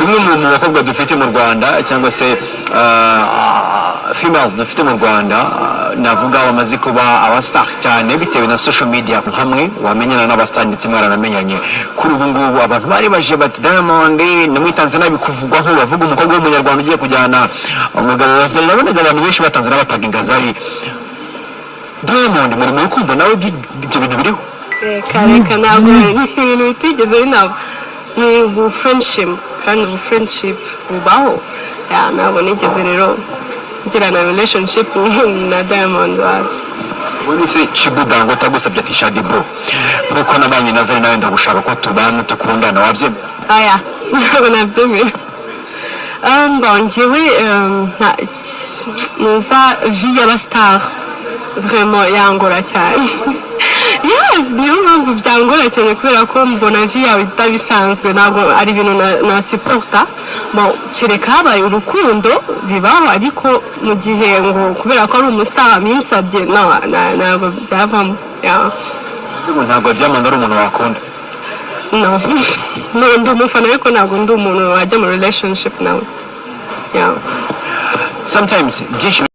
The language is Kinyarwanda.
umwe mu bakobwa dufite mu Rwanda cyangwa se female dufite mu Rwanda navuga bamaze kuba abastar cyane bitewe na social media hamwe wamenyana n'abastar ndetse mwaranamenyanye kuri ubu ngubu abantu bari baje bati Diamond namwitanze nabi kuvugwaho bavuga umukobwa w'umunyarwanda ugiye kujyana umugabo wa Zari nabonaga abantu benshi batanze n'abataginga Zari Diamond muri mu rukundo nawe ibyo bintu biriho kareka ntabwo ibintu bitigeze binaba ni friendship kandi friendship bubaho ntabwo nigeze rero ngira na relationship na Diamond wawe wari se Chibu Dangote agusabye ati Shadi bro nkuko nabanye na Zari nawe ndagushaka ko tubana tukundana wabyemera ntabwo nabyemera njyewe numva vie y'abastar vraiment yangora cyane niyo mpamvu byangora cyane kubera ko mbona vie yawe itabisanzwe ntabwo ari ibintu na supporta kereka habaye urukundo bibaho ariko mu gihe ngo kubera ko ari umustar minsabye ntabwo byavamo ntabwo Diamond ari umuntu wakunda no ndi umufana ariko ntabwo ndi umuntu wajya mu relationship nawe sometimes byinshi